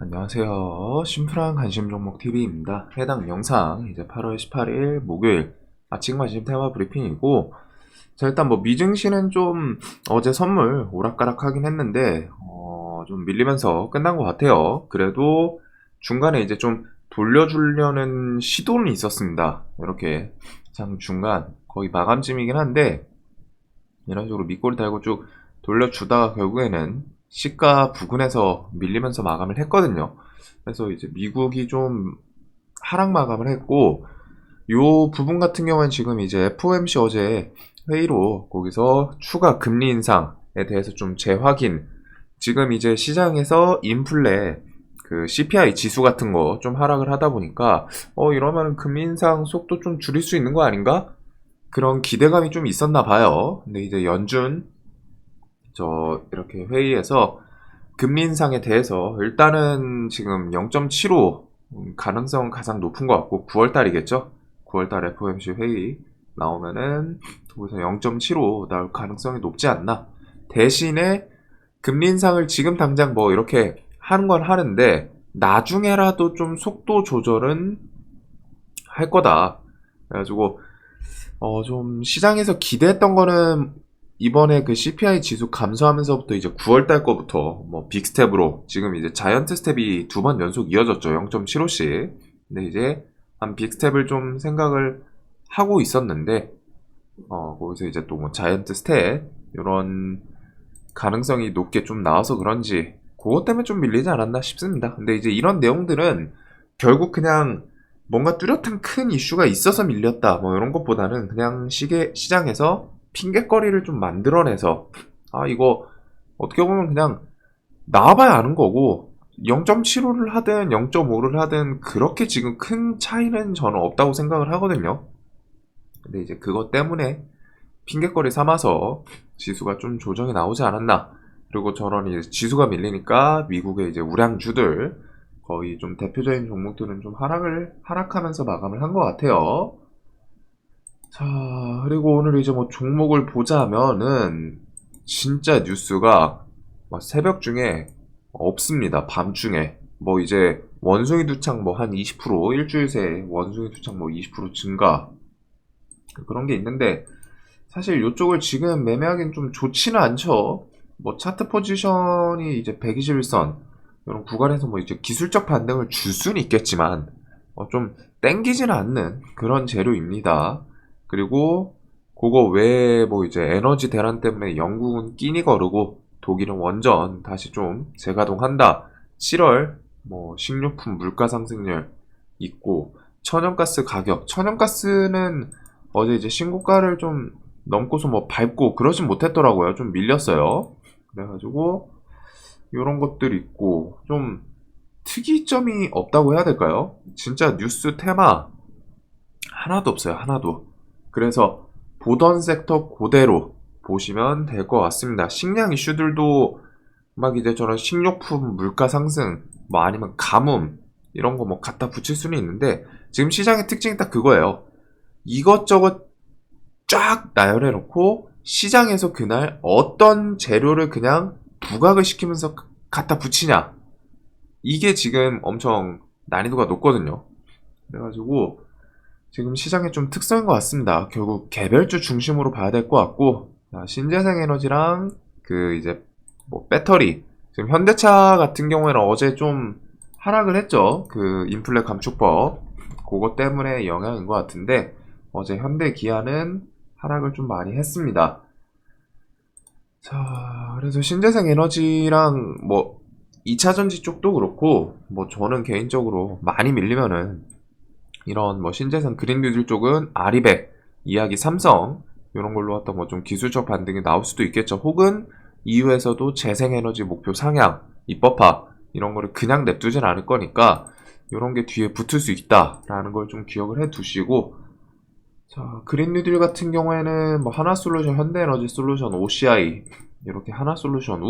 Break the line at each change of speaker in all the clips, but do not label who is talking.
안녕하세요. 심플한 관심 종목 TV입니다. 해당 영상 이제 8월 18일 목요일 아침 관심 테마 브리핑이고, 자, 일단 뭐 미증시는 좀 어제 선물 오락가락하긴 했는데 좀 밀리면서 끝난 것 같아요. 그래도 중간에 이제 좀 돌려주려는 시도는 있었습니다. 이렇게 장 중간 거의 마감쯤이긴 한데 이런 식으로 밑꼬리 달고 쭉 돌려주다가 결국에는 시가 부근에서 밀리면서 마감을 했거든요. 그래서 이제 미국이 좀 하락 마감을 했고, 요 부분 같은 경우는 지금 이제 FOMC 어제 회의로 거기서 추가 금리 인상에 대해서 좀 재확인, 지금 이제 시장에서 인플레 그 CPI 지수 같은 거 좀 하락을 하다 보니까 이러면 금리 인상 속도 좀 줄일 수 있는 거 아닌가? 그런 기대감이 좀 있었나 봐요. 근데 이제 연준 이렇게 회의에서 금리 인상에 대해서 일단은 지금 0.75 가능성은 가장 높은 것 같고, 9월 달이겠죠? 9월 달 FOMC 회의 나오면은 거기서 0.75 나올 가능성이 높지 않나. 대신에 금리 인상을 지금 당장 뭐 이렇게 하는 건 하는데 나중에라도 좀 속도 조절은 할 거다. 그래가지고 좀 시장에서 기대했던 거는 이번에 그 CPI 지수 감소하면서부터 이제 9월 달 거부터 뭐 빅스텝으로 지금 이제 자이언트 스텝이 두 번 연속 이어졌죠. 0.75씩. 근데 이제 한 빅스텝을 좀 생각을 하고 있었는데 거기서 이제 또 뭐 자이언트 스텝 이런 가능성이 높게 좀 나와서 그런지 그것 때문에 좀 밀리지 않았나 싶습니다. 근데 이제 이런 내용들은 결국 그냥 뭔가 뚜렷한 큰 이슈가 있어서 밀렸다 뭐 이런 것보다는 그냥 시장에서 핑곗거리를 좀 만들어내서 이거 어떻게 보면 그냥 나와봐야 아는 거고, 0.75를 하든 0.5를 하든 그렇게 지금 큰 차이는 저는 없다고 생각을 하거든요. 근데 이제 그것 때문에 핑곗거리 삼아서 지수가 좀 조정이 나오지 않았나. 그리고 저런 이제 지수가 밀리니까 미국의 이제 우량주들 거의 좀 대표적인 종목들은 좀 하락하면서 마감을 한 것 같아요. 자, 그리고 오늘 이제 뭐 종목을 보자면은 진짜 뉴스가 막 새벽 중에 없습니다. 밤중에 뭐 이제 원숭이 두창 뭐 한 20% 일주일 새에 원숭이 두창 뭐 20% 증가 그런 게 있는데, 사실 이쪽을 지금 매매하기는 좀 좋지는 않죠. 뭐 차트 포지션이 이제 121선 이런 구간에서 뭐 이제 기술적 반등을 줄 수는 있겠지만 좀 땡기지는 않는 그런 재료입니다. 그리고 그거 외에 뭐 이제 에너지 대란 때문에 영국은 끼니 거르고 독일은 원전 다시 좀 재가동한다. 7월 뭐 식료품 물가 상승률 있고, 천연가스는 어제 이제 신고가를 좀 넘고서 뭐 밟고 그러진 못했더라고요. 좀 밀렸어요. 그래가지고 이런 것들 있고, 좀 특이점이 없다고 해야 될까요? 진짜 뉴스 테마 하나도 없어요. 하나도. 그래서 보던 섹터 그대로 보시면 될 것 같습니다. 식량 이슈들도 막 이제 저런 식료품 물가 상승 뭐 아니면 가뭄 이런 거 뭐 갖다 붙일 수는 있는데, 지금 시장의 특징이 딱 그거예요. 이것저것 쫙 나열해 놓고 시장에서 그날 어떤 재료를 그냥 부각을 시키면서 갖다 붙이냐, 이게 지금 엄청 난이도가 높거든요. 그래가지고 지금 시장의 좀 특성인 것 같습니다. 결국 개별주 중심으로 봐야 될 것 같고, 신재생 에너지랑 그 이제 뭐 배터리, 지금 현대차 같은 경우에는 어제 좀 하락을 했죠. 그 인플레 감축법 그것 때문에 영향인 것 같은데, 어제 현대 기아는 하락을 좀 많이 했습니다. 자, 그래서 신재생 에너지랑 뭐 2차전지 쪽도 그렇고, 뭐 저는 개인적으로 많이 밀리면은 이런 뭐 신재생 그린뉴딜 쪽은 아리백, 이야기 삼성 이런 걸로 갖다 뭐 좀 기술적 반등이 나올 수도 있겠죠. 혹은 이후에서도 재생에너지 목표 상향, 입법화 이런 거를 그냥 냅두진 않을 거니까 이런 게 뒤에 붙을 수 있다라는 걸 좀 기억을 해 두시고, 자, 그린뉴딜 같은 경우에는 뭐 하나솔루션, 현대에너지 솔루션, OCI 이렇게 하나솔루션,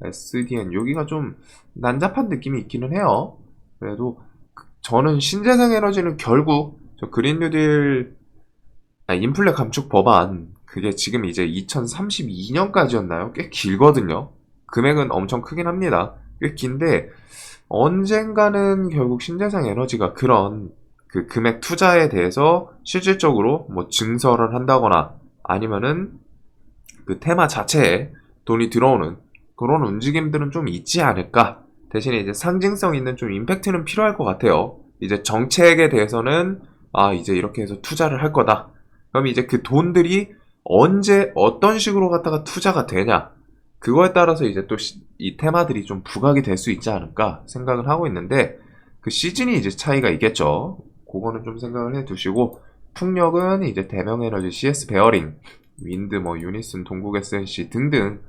SDN 여기가 좀 난잡한 느낌이 있기는 해요. 그래도 저는 신재생 에너지는 결국 저 그린뉴딜 인플레 감축 법안 그게 지금 이제 2032년까지였나요? 꽤 길거든요. 금액은 엄청 크긴 합니다. 꽤 긴데 언젠가는 결국 신재생 에너지가 그런 그 금액 투자에 대해서 실질적으로 뭐 증설을 한다거나 아니면은 그 테마 자체에 돈이 들어오는 그런 움직임들은 좀 있지 않을까. 대신에 이제 상징성 있는 좀 임팩트는 필요할 것 같아요. 이제 정책에 대해서는 이제 이렇게 해서 투자를 할 거다. 그럼 이제 그 돈들이 언제 어떤 식으로 갖다가 투자가 되냐. 그거에 따라서 이제 또 이 테마들이 좀 부각이 될 수 있지 않을까 생각을 하고 있는데 그 시즌이 이제 차이가 있겠죠. 그거는 좀 생각을 해 두시고 풍력은 이제 대명에너지 CS 베어링 윈드 뭐 유니슨 동국 SNC 등등.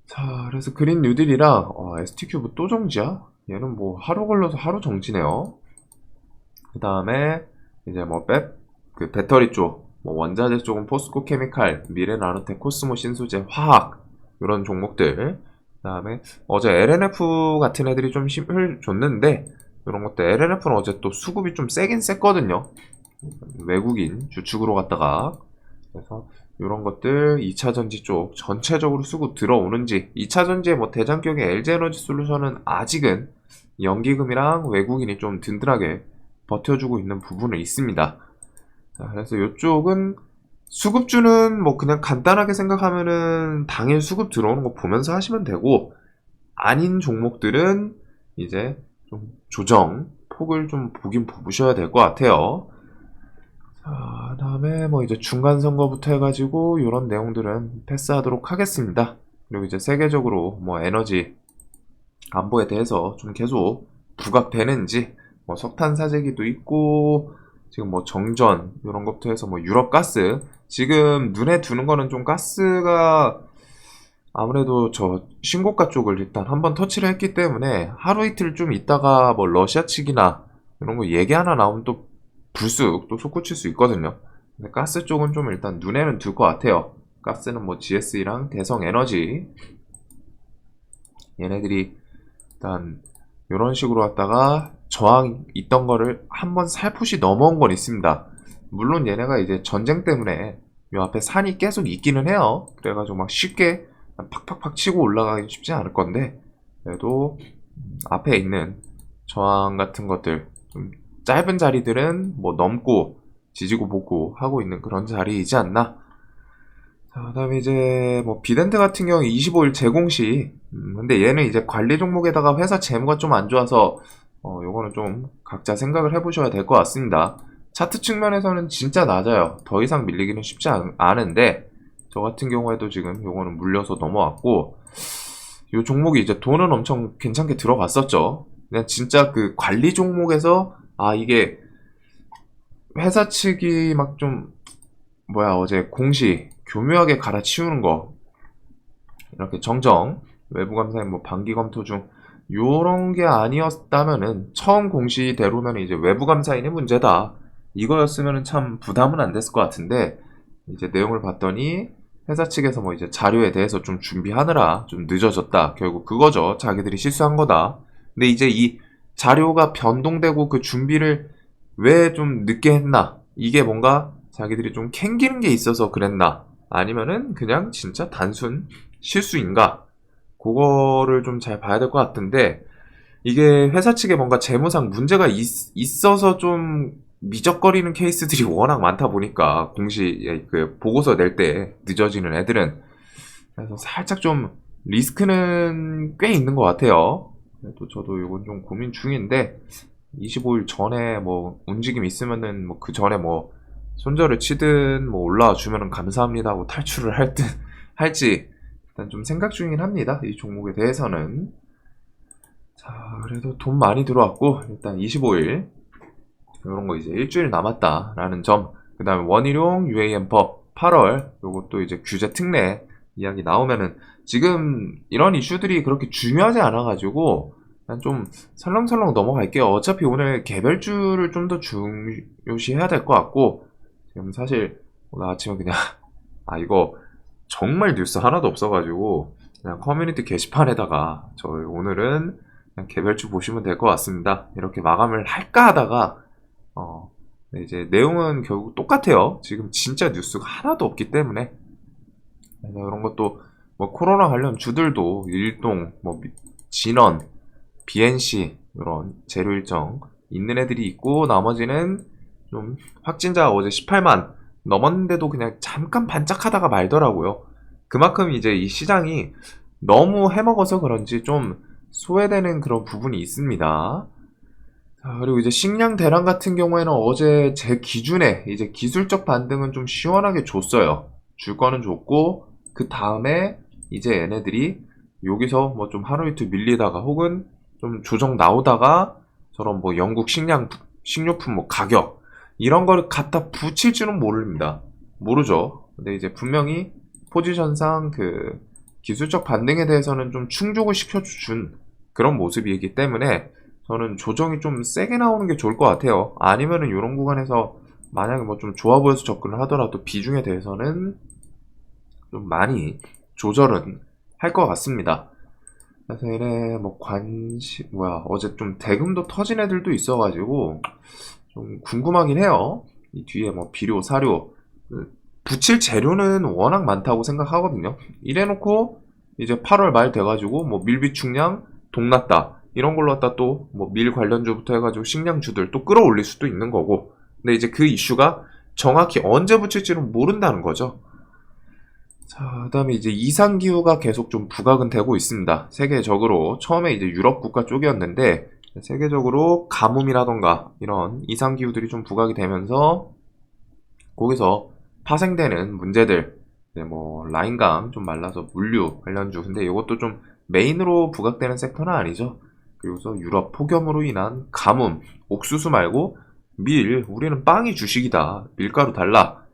자, 그래서 그린 뉴딜이랑 ST큐브 또 정지야? 얘는 뭐 하루 걸려서 하루 정지네요. 그 다음에 이제 뭐 그 배터리 쪽, 뭐 원자재 쪽은 포스코 케미칼, 미래 나노텍, 코스모 신소재, 화학 이런 종목들. 그 다음에 어제 LNF 같은 애들이 좀 힘을 줬는데 이런 것도 LNF는 어제 또 수급이 좀 세긴 셌거든요. 외국인 주축으로 갔다가 그래서 이런 것들 2차전지 쪽 전체적으로 수급 들어오는지 2차전지의 뭐 대장격의 LG에너지 솔루션은 아직은 연기금이랑 외국인이 좀 든든하게 버텨주고 있는 부분은 있습니다. 자, 그래서 이쪽은 수급주는 뭐 그냥 간단하게 생각하면은 당일 수급 들어오는 거 보면서 하시면 되고 아닌 종목들은 이제 좀 조정 폭을 좀 보긴 보셔야 될 것 같아요. 자, 다음에 뭐 이제 중간 선거부터 해가지고 이런 내용들은 패스하도록 하겠습니다. 그리고 이제 세계적으로 뭐 에너지 안보에 대해서 좀 계속 부각되는지 뭐 석탄 사재기도 있고 지금 뭐 정전 이런 것부터 해서 뭐 유럽 가스 지금 눈에 두는 거는 좀 가스가 아무래도 저 신고가 쪽을 일단 한번 터치를 했기 때문에 하루 이틀 좀 있다가 뭐 러시아 측이나 이런 거 얘기 하나 나오면 또 불쑥 또 솟구칠 수 있거든요. 근데 가스 쪽은 좀 일단 눈에는 둘 것 같아요. 가스는 뭐 GS랑 대성에너지 얘네들이 일단 이런 식으로 왔다가 저항 있던 거를 한번 살포시 넘어온 건 있습니다. 물론 얘네가 이제 전쟁 때문에 요 앞에 산이 계속 있기는 해요. 그래가지고 막 쉽게 팍팍팍 치고 올라가기 쉽지 않을 건데 그래도 앞에 있는 저항 같은 것들 좀 짧은 자리들은 뭐 넘고 지지고 볶고 하고 있는 그런 자리이지 않나. 자, 그다음에 이제 뭐 비덴트 같은 경우 25일 제공시 근데 얘는 이제 관리 종목에다가 회사 재무가 좀 안 좋아서 요거는 좀 각자 생각을 해보셔야 될 것 같습니다. 차트 측면에서는 진짜 낮아요. 더 이상 밀리기는 쉽지 않은데 저 같은 경우에도 지금 요거는 물려서 넘어왔고 요 종목이 이제 돈은 엄청 괜찮게 들어갔었죠. 그냥 진짜 그 관리 종목에서 이게 회사 측이 막 좀 어제 공시 교묘하게 갈아치우는 거 이렇게 정정 외부 감사에 뭐 반기 검토 중 요런 게 아니었다면은 처음 공시대로면 이제 외부 감사인의 문제다 이거였으면은 참 부담은 안 됐을 것 같은데 이제 내용을 봤더니 회사 측에서 뭐 이제 자료에 대해서 좀 준비하느라 좀 늦어졌다 결국 그거죠. 자기들이 실수한 거다. 근데 이제 이 자료가 변동되고 그 준비를 왜 좀 늦게 했나 이게 뭔가 자기들이 좀 캥기는 게 있어서 그랬나 아니면은 그냥 진짜 단순 실수인가 그거를 좀 잘 봐야 될 것 같은데 이게 회사 측에 뭔가 재무상 문제가 있어서 좀 미적거리는 케이스들이 워낙 많다 보니까 공시 그 보고서 낼 때 늦어지는 애들은 그래서 살짝 좀 리스크는 꽤 있는 것 같아요. 그래도 저도 이건 좀 고민 중인데 25일 전에 뭐 움직임 있으면은 뭐 그 전에 뭐 손절을 치든 뭐 올라와 주면은 감사합니다 하고 탈출을 할 듯 할지 일단 좀 생각 중이긴 합니다. 이 종목에 대해서는. 자, 그래도 돈 많이 들어왔고 일단 25일 이런 거 이제 일주일 남았다라는 점. 그다음에 원희룡 UAM법 8월 요것도 이제 규제 특례 이야기 나오면은 지금 이런 이슈들이 그렇게 중요하지 않아가지고 그냥 좀 설렁설렁 넘어갈게요. 어차피 오늘 개별주를 좀 더 중요시해야 될 것 같고 지금 사실 오늘 아침에 그냥 이거 정말 뉴스 하나도 없어가지고 그냥 커뮤니티 게시판에다가 저희 오늘은 그냥 개별주 보시면 될 것 같습니다. 이렇게 마감을 할까 하다가 이제 내용은 결국 똑같아요. 지금 진짜 뉴스가 하나도 없기 때문에 그래서 이런 것도 뭐 코로나 관련 주들도 일동 뭐 진원, BNC 이런 재료 일정 있는 애들이 있고 나머지는 좀 확진자가 어제 18만 넘었는데도 그냥 잠깐 반짝하다가 말더라고요. 그만큼 이제 이 시장이 너무 해먹어서 그런지 좀 소외되는 그런 부분이 있습니다. 자, 그리고 이제 식량 대란 같은 경우에는 어제 제 기준에 이제 기술적 반등은 좀 시원하게 줬어요. 줄 거는 줬고 그 다음에 이제 얘네들이 여기서 뭐 좀 하루 이틀 밀리다가 혹은 좀 조정 나오다가 저런 뭐 영국 식료품 뭐 가격 이런 거를 갖다 붙일지는 모릅니다. 모르죠. 근데 이제 분명히 포지션상 그 기술적 반등에 대해서는 좀 충족을 시켜준 그런 모습이기 때문에 저는 조정이 좀 세게 나오는 게 좋을 것 같아요. 아니면은 이런 구간에서 만약에 뭐 좀 좋아 보여서 접근을 하더라도 비중에 대해서는 좀 많이 조절은 할 것 같습니다. 그래서 얘네 뭐 어제 좀 대금도 터진 애들도 있어가지고 좀 궁금하긴 해요. 이 뒤에 뭐 비료, 사료 붙일 재료는 워낙 많다고 생각하거든요. 이래놓고 이제 8월 말 돼가지고 뭐 밀비 축량 동났다 이런 걸로 갖다 또 뭐 밀 관련주부터 해가지고 식량주들 또 끌어올릴 수도 있는 거고. 근데 이제 그 이슈가 정확히 언제 붙일지는 모른다는 거죠. 자, 그다음에 이제 이상기후가 계속 좀 부각은 되고 있습니다. 세계적으로 처음에 이제 유럽 국가 쪽이었는데 세계적으로 가뭄이라던가 이런 이상기후들이 좀 부각이 되면서 거기서 파생되는 문제들, 뭐 라인강 좀 말라서 물류 관련주, 근데 이것도 좀 메인으로 부각되는 섹터는 아니죠. 그리고서 유럽 폭염으로 인한 가뭄, 옥수수 말고 우리는 빵이 주식이다. 밀가루 달라.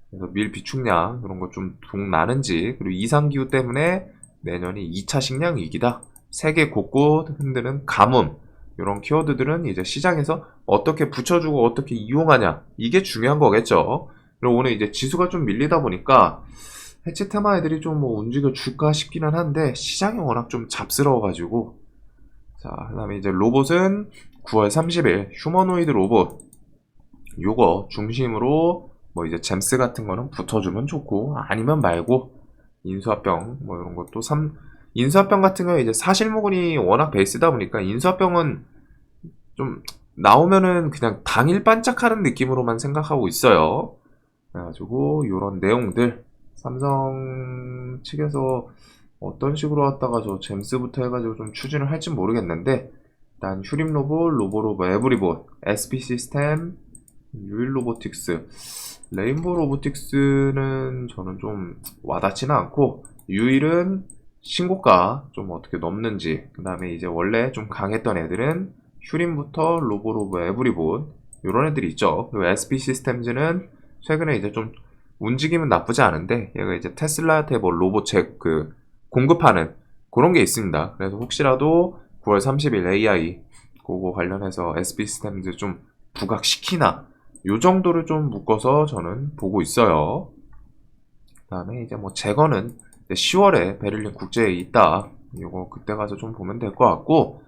그래서 밀 비축량 그런 거 좀 동나는지, 그리고 이상기후 때문에 내년이 2차 식량 위기다. 세계 곳곳 흔드는 가뭄, 이런 키워드들은 이제 시장에서 어떻게 붙여주고 어떻게 이용하냐, 이게 중요한 거겠죠. 그리고 오늘 이제 지수가 좀 밀리다 보니까 해치 테마 애들이 좀 뭐 움직여 줄까 싶기는 한데 시장이 워낙 좀 잡스러워가지고. 자, 그다음에 이제 로봇은 9월 30일 휴머노이드 로봇 요거 중심으로 뭐 이제 잼스 같은 거는 붙어주면 좋고 아니면 말고, 인수합병 뭐 이런 것도 인수합병 같은 경우에 이제 사실무근이 워낙 베이스다 보니까 인수합병은 좀 나오면은 그냥 당일 반짝하는 느낌으로만 생각하고 있어요. 그래가지고 이런 내용들 삼성 측에서 어떤 식으로 왔다가 저 잼스부터 해가지고 좀 추진을 할진 모르겠는데, 일단 휴림 로봇, 로보로봇, 에브리봇, SP 시스템, 유일 로보틱스, 레인보우 로보틱스는 저는 좀 와닿지는 않고, 유일은 신고가 좀 어떻게 넘는지, 그 다음에 이제 원래 좀 강했던 애들은 휴림부터 로보로봇, 에브리봇 요런 애들이 있죠. 그리고 SP 시스템즈는 최근에 이제 좀 움직임은 나쁘지 않은데 얘가 이제 테슬라한테 뭐 로봇 공급하는 그런 게 있습니다. 그래서 혹시라도 9월 30일 AI 그거 관련해서 SP 시스템즈 좀 부각시키나 요 정도를 좀 묶어서 저는 보고 있어요. 그 다음에 이제 뭐 재거는 10월에 베를린 국제에 있다. 요거 그때 가서 좀 보면 될 것 같고,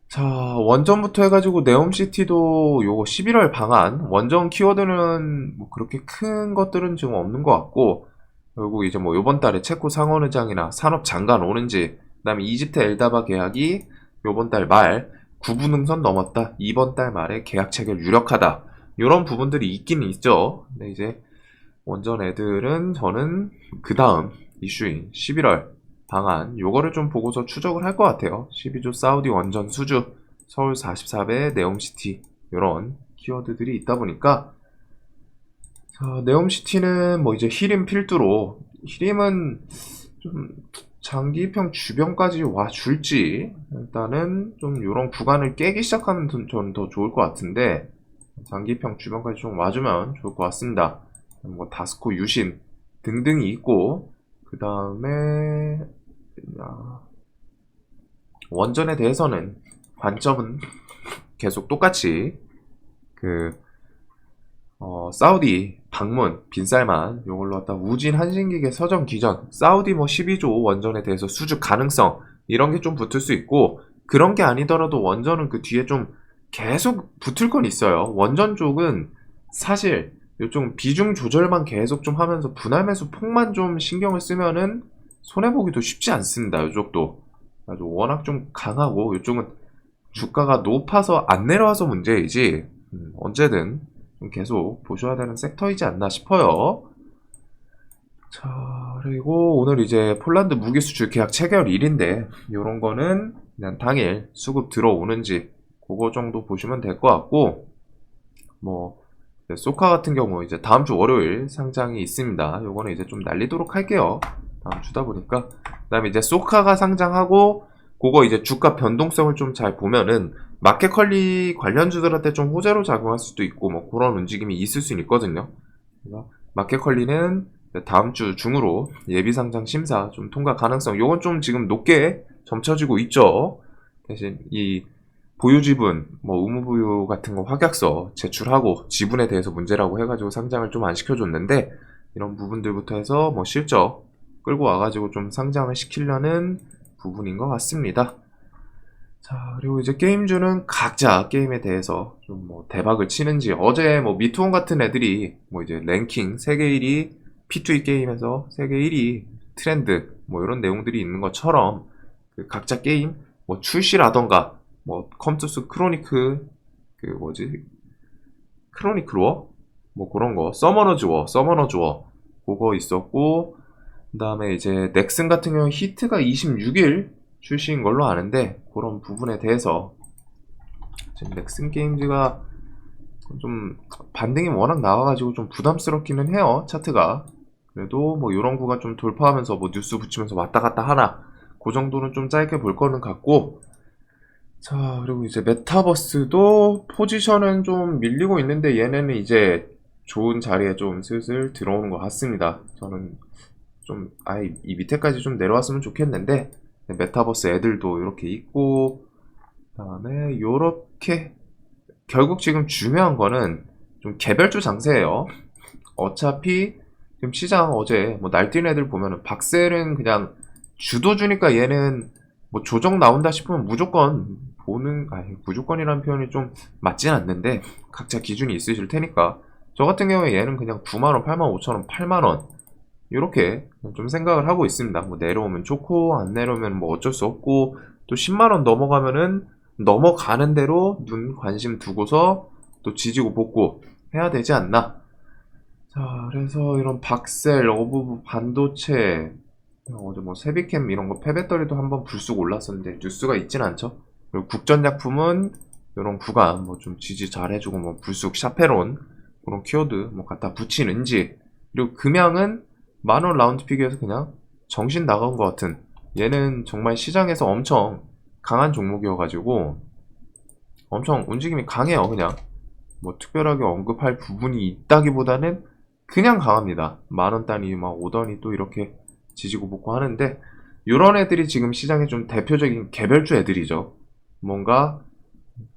자, 원전부터 해가지고 네옴시티도 요거 11월 방한, 원전 키워드는 뭐 그렇게 큰 것들은 지금 없는 것 같고, 그리고 이제 뭐 요번 달에 체코 상원의장이나 산업장관 오는지, 그 다음에 이집트 엘다바 계약이 요번 달 말 9분응선 넘었다, 이번 달 말에 계약 체결 유력하다, 요런 부분들이 있긴 있죠. 근데 이제 원전 애들은 저는 그 다음 이슈인 11월 방안 요거를 좀 보고서 추적을 할 것 같아요. 12조 사우디 원전 수주, 서울 44배, 네옴시티 요런 키워드들이 있다 보니까, 자, 네옴시티는 뭐 이제 히림 필두로, 히림은 좀 장기평 주변까지 와 줄지, 일단은 좀 요런 구간을 깨기 시작하면 저는 더 좋을 것 같은데, 장기평 주변까지 좀 와주면 좋을 것 같습니다. 뭐 다스코, 유신 등등이 있고, 그 다음에 원전에 대해서는 관점은 계속 똑같이 사우디 방문 빈살만 요걸로 갖다 우진 한신기계 서전 기전, 사우디 뭐 12조 원전에 대해서 수주 가능성 이런 게 좀 붙을 수 있고, 그런 게 아니더라도 원전은 그 뒤에 좀 계속 붙을 건 있어요. 원전 쪽은 사실 요즘 비중 조절만 계속 좀 하면서 분할 매수 폭만 좀 신경을 쓰면은 손해보기도 쉽지 않습니다. 이쪽도. 아주 워낙 좀 강하고 이쪽은 주가가 높아서 안 내려와서 문제이지 언제든 좀 계속 보셔야 되는 섹터이지 않나 싶어요. 자, 그리고 오늘 이제 폴란드 무기 수출 계약 체결일인데 요런 거는 그냥 당일 수급 들어오는지 그거 정도 보시면 될 것 같고 뭐 소카 같은 경우 이제 다음 주 월요일 상장이 있습니다. 요거는 이제 좀 날리도록 할게요. 다음 주다 보니까. 그다음에 이제 소카가 상장하고 그거 이제 주가 변동성을 좀 잘 보면은 마켓컬리 관련주들한테 좀 호재로 작용할 수도 있고 뭐 그런 움직임이 있을 수 있거든요. 그래서 마켓컬리는 다음 주 중으로 예비 상장 심사 좀 통과 가능성 요건 좀 지금 높게 점쳐지고 있죠. 대신 이 보유 지분, 뭐 의무부유 같은 거 확약서 제출하고 지분에 대해서 문제라고 해가지고 상장을 좀 안 시켜줬는데 이런 부분들부터 해서 뭐 실적 끌고 와가지고 좀 상장을 시키려는 부분인 것 같습니다. 자, 그리고 이제 게임주는 각자 게임에 대해서 좀 뭐 대박을 치는지 어제 뭐 미투온 같은 애들이 뭐 이제 랭킹 세계 1위 P2E 게임에서 세계 1위 트렌드 뭐 이런 내용들이 있는 것처럼 그 각자 게임 뭐 출시라던가 뭐 컴투스 크로니크 그 뭐지 크로니클워 뭐 그런 거 서머너 주어 그거 있었고 그다음에 이제 넥슨 같은 경우 히트가 26일 출시인 걸로 아는데 그런 부분에 대해서 지금 넥슨 게임즈가 좀 반등이 워낙 나와가지고 좀 부담스럽기는 해요 차트가. 그래도 뭐 이런 구간 좀 돌파하면서 뭐 뉴스 붙이면서 왔다 갔다 하나 그 정도는 좀 짧게 볼 거는 같고. 자, 그리고 이제 메타버스도 포지션은 좀 밀리고 있는데 얘네는 이제 좋은 자리에 좀 슬슬 들어오는 것 같습니다. 저는 좀 아예 이 밑에까지 좀 내려왔으면 좋겠는데 메타버스 애들도 이렇게 있고 그다음에 요렇게 결국 지금 중요한 거는 좀 개별주 장세예요. 어차피 지금 시장 어제 뭐 날뛴 애들 보면은 박셀은 그냥 주도 주니까 얘는 뭐 조정 나온다 싶으면 무조건 보는 무조건이라는 표현이 좀 맞진 않는데 각자 기준이 있으실 테니까 저 같은 경우에 얘는 그냥 9만원, 85,000원, 8만원 이렇게 좀 생각을 하고 있습니다. 뭐 내려오면 좋고 안 내려오면 뭐 어쩔 수 없고 또 10만원 넘어가면은 넘어가는 대로 눈 관심 두고서 또 지지고 볶고 해야 되지 않나. 자, 그래서 이런 박셀, 어부부, 반도체 어제 뭐 세비캠 이런 거 패배떨이도 한번 불쑥 올랐었는데 뉴스가 있진 않죠. 그리고 국전약품은 이런 구간 뭐 좀 지지 잘 해주고 뭐 불쑥 샤페론 그런 키워드 뭐 갖다 붙이는지. 그리고 금양은 만원 라운드픽에서 그냥 정신 나간 것 같은 얘는 정말 시장에서 엄청 강한 종목이어가지고 엄청 움직임이 강해요. 그냥 뭐 특별하게 언급할 부분이 있다기보다는 그냥 강합니다. 만원 단위 막 오더니 또 이렇게 지지고 볶고 하는데 이런 애들이 지금 시장의 좀 대표적인 개별주 애들이죠. 뭔가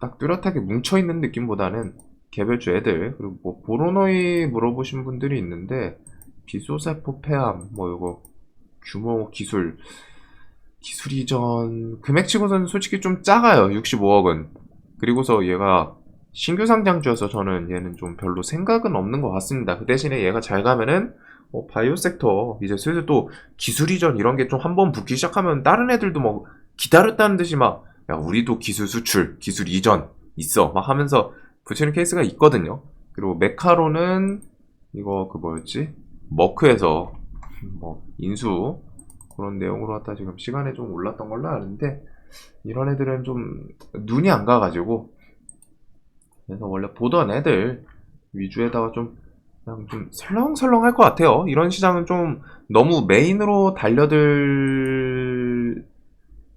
딱 뚜렷하게 뭉쳐있는 느낌보다는 개별주 애들. 그리고 뭐 보로노이 물어보신 분들이 있는데 비소세포 폐암 뭐 이거 규모 기술 이전 금액치고서는 솔직히 좀 작아요. 65억은. 그리고서 얘가 신규 상장주여서 저는 얘는 좀 별로 생각은 없는 것 같습니다. 그 대신에 얘가 잘 가면은 바이오 섹터 이제 슬슬 또 기술 이전 이런 게 좀 한번 붙기 시작하면 다른 애들도 뭐 기다렸다는 듯이 막 야 우리도 기술 수출, 기술 이전 있어 막 하면서 붙이는 케이스가 있거든요. 그리고 메카로는 이거 그 뭐였지? 머크에서 뭐 인수 그런 내용으로 갖다 지금 시간에 좀 올랐던 걸로 아는데 이런 애들은 좀 눈이 안 가가지고 그래서 원래 보던 애들 위주에다가 좀 그냥 좀 설렁설렁 할 것 같아요. 이런 시장은 좀 너무 메인으로 달려들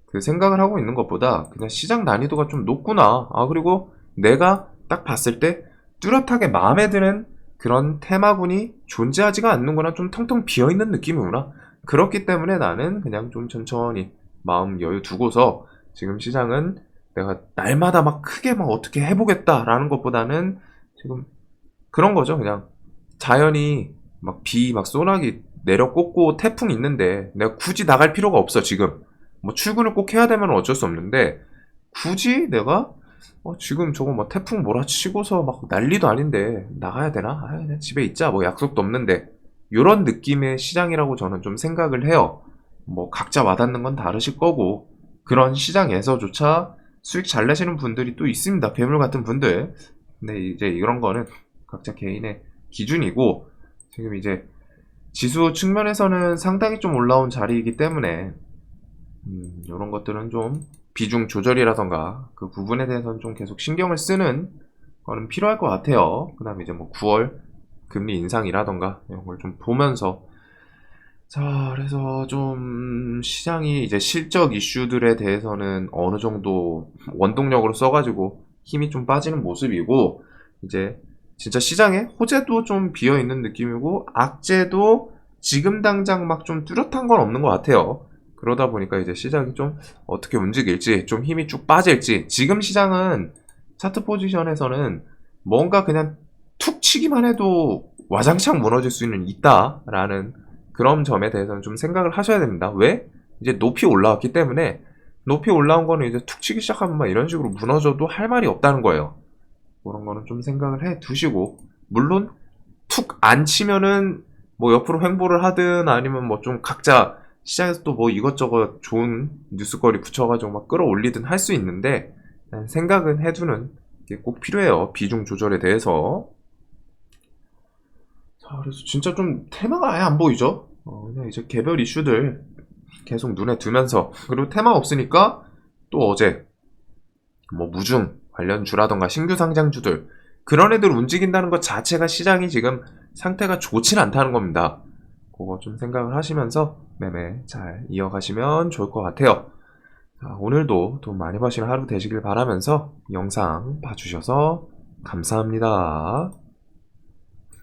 그 생각을 하고 있는 것보다 그냥 시장 난이도가 좀 높구나. 그리고 내가 딱 봤을 때 뚜렷하게 마음에 드는 그런 테마군이 존재하지가 않는구나. 좀 텅텅 비어있는 느낌이구나. 그렇기 때문에 나는 그냥 좀 천천히 마음 여유 두고서 지금 시장은 내가 날마다 막 크게 막 어떻게 해보겠다라는 것보다는 지금 그런 거죠. 그냥 자연이 막 비 막 소나기 내려 꽂고 태풍 있는데 내가 굳이 나갈 필요가 없어 지금. 뭐 출근을 꼭 해야 되면 어쩔 수 없는데 굳이 내가 지금 저거 뭐 태풍 몰아치고서 막 난리도 아닌데 나가야 되나? 그냥 집에 있자. 뭐 약속도 없는데 요런 느낌의 시장이라고 저는 좀 생각을 해요. 뭐 각자 와닿는 건 다르실 거고 그런 시장에서조차 수익 잘 내시는 분들이 또 있습니다. 괴물 같은 분들. 근데 이제 이런 거는 각자 개인의 기준이고, 지금 이제 지수 측면에서는 상당히 좀 올라온 자리이기 때문에 이런 것들은 좀 비중 조절이라던가 그 부분에 대해서는 좀 계속 신경을 쓰는 거는 필요할 것 같아요. 그 다음에 이제 뭐 9월 금리 인상이라던가 이런 걸 좀 보면서, 자, 그래서 좀 시장이 이제 실적 이슈들에 대해서는 어느 정도 원동력으로 써가지고 힘이 좀 빠지는 모습이고, 이제 진짜 시장에 호재도 좀 비어 있는 느낌이고, 악재도 지금 당장 막 좀 뚜렷한 건 없는 것 같아요. 그러다 보니까 이제 시장이 좀 어떻게 움직일지, 좀 힘이 쭉 빠질지, 지금 시장은 차트 포지션에서는 뭔가 그냥 툭 치기만 해도 와장창 무너질 수는 있다라는 그런 점에 대해서는 좀 생각을 하셔야 됩니다. 왜? 이제 높이 올라왔기 때문에, 높이 올라온 거는 이제 툭 치기 시작하면 막 이런 식으로 무너져도 할 말이 없다는 거예요. 그런 거는 좀 생각을 해 두시고, 물론 툭 안 치면은 뭐 옆으로 횡보를 하든 아니면 뭐 좀 각자 시장에서 또 뭐 이것저것 좋은 뉴스거리 붙여가지고 막 끌어올리든 할 수 있는데, 생각은 해두는 게 꼭 필요해요. 비중 조절에 대해서. 자, 그래서 진짜 좀 테마가 아예 안 보이죠? 그냥 이제 개별 이슈들 계속 눈에 두면서, 그리고 테마 없으니까 또 어제 뭐 무중 관련주라던가 신규 상장주들, 그런 애들 움직인다는 것 자체가 시장이 지금 상태가 좋진 않다는 겁니다. 그거 좀 생각을 하시면서 매매 잘 이어가시면 좋을 것 같아요. 자, 오늘도 돈 많이 버시는 하루 되시길 바라면서 영상 봐주셔서 감사합니다.